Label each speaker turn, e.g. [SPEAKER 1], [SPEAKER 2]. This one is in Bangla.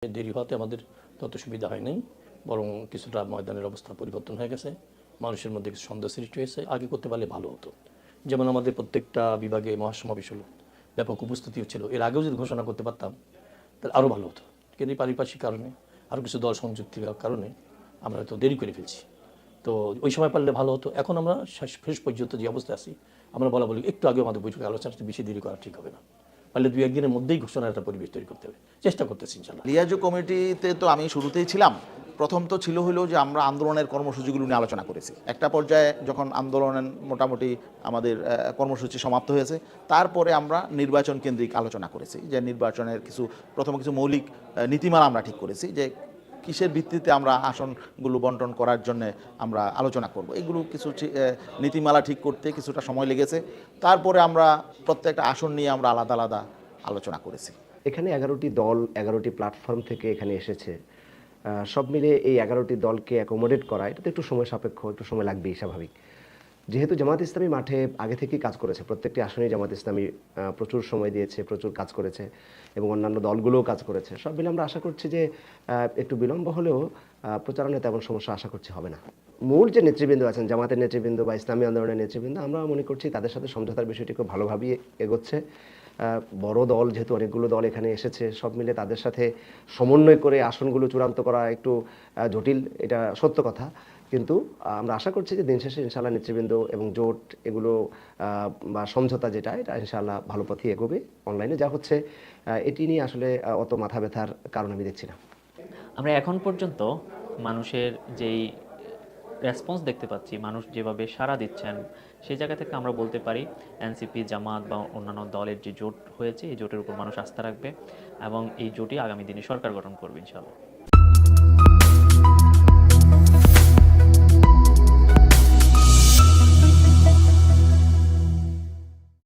[SPEAKER 1] দেরি হওয়াতে আমাদের তত সুবিধা হয় নাই, বরং কিছুটা ময়দানের অবস্থা পরিবর্তন হয়ে গেছে, মানুষের মধ্যে কিছু সন্দেহ সৃষ্টি হয়েছে। আগে করতে পারলে ভালো হতো, যেমন আমাদের প্রত্যেকটা বিভাগে মহাসমাবেশ হলো, ব্যাপক উপস্থিতি হচ্ছিল। এর আগেও যদি ঘোষণা করতে পারতাম তাহলে আরও ভালো হতো, কিন্তু এই পারিপার্শ্বিক কারণে আরও কিছু দল সংযুক্তির কারণে আমরা হয়তো দেরি করে ফেলছি। তো ওই সময় পারলে ভালো হতো। এখন আমরা শেষ পর্যন্ত যে অবস্থায় আছি, আমরা বলা বলি একটু আগেও আমাদের বৈঠকে আলোচনা বেশি দেরি করা ঠিক হবে না, পারলে 2-1 দিনের মধ্যেই ঘোষণার একটা পরিবেশ তৈরি করতে হবে, চেষ্টা করতেছি ইনশাল্লাহ।
[SPEAKER 2] লিয়াজো কমিটিতে তো আমি শুরুতেই ছিলাম। প্রথম তো ছিল হলো যে আমরা আন্দোলনের কর্মসূচিগুলো নিয়ে আলোচনা করেছি। একটা পর্যায়ে যখন আন্দোলনের মোটামুটি আমাদের কর্মসূচি সমাপ্ত হয়েছে, তারপরে আমরা নির্বাচন কেন্দ্রিক আলোচনা করেছি, যে নির্বাচনের প্রথমে কিছু মৌলিক নীতিমালা আমরা ঠিক করেছি, যে কিসের ভিত্তিতে আমরা আসনগুলো বন্টন করার জন্য আমরা আলোচনা করব। এগুলো কিছু নীতিমালা ঠিক করতে কিছুটা সময় লেগেছে। তারপরে আমরা প্রত্যেকটা আসন নিয়ে আমরা আলাদা আলাদা আলোচনা করেছি।
[SPEAKER 3] এখানে 11টি দল 11টি প্ল্যাটফর্ম থেকে এখানে এসেছে। সব মিলে এই 11টি দলকে অ্যাকোমোডেট করা, এটা তো একটু সময় সাপেক্ষ, একটু সময় লাগবেই, স্বাভাবিক। যেহেতু জামাত ইসলামী মাঠে আগে থেকেই কাজ করেছে, প্রত্যেকটি আসনেই জামাত ইসলামী প্রচুর সময় দিয়েছে, প্রচুর কাজ করেছে, এবং অন্যান্য দলগুলোও কাজ করেছে। সব মিলে আমরা আশা করছি যে একটু বিলম্ব হলেও প্রচারণায় তেমন সমস্যা আশা করছি হবে না। মূল যে নেতৃবৃন্দ আছেন, জামাতের নেতৃবৃন্দ বা ইসলামী আন্দোলনের নেতৃবৃন্দ, আমরা মনে করছি তাদের সাথে সমঝোতার বিষয়টি খুব ভালোভাবেই এগোচ্ছে। বড় দল যেহেতু অনেকগুলো দল এখানে এসেছে, সব মিলে তাদের সাথে সমন্বয় করে আসনগুলো চূড়ান্ত করা একটু জটিল, এটা সত্য কথা। কিন্তু আমরা আশা করছি যে দিন শেষে ইনশাআল্লাহ নেতৃবৃন্দ এবং জোট এগুলো বা সমঝোতা যেটা, এটা ইনশাআল্লাহ ভালো পথে এগোবে। অনলাইনে যা হচ্ছে এটি নিয়ে আসলে অত মাথা ব্যথার কারণ আমি দেখছি না।
[SPEAKER 4] আমরা এখন পর্যন্ত মানুষের যেই রেসপন্স দেখতে পাচ্ছি, মানুষ যেভাবে সাড়া দিচ্ছেন, সেই জায়গা থেকে আমরা বলতে পারি এনসিপি, জামাত বা অন্যান্য দলের যে জোট হয়েছে, এই জোটের উপর মানুষ আস্থা রাখবে এবং এই জোটই আগামী দিনে সরকার গঠন করবে ইনশাআল্লাহ।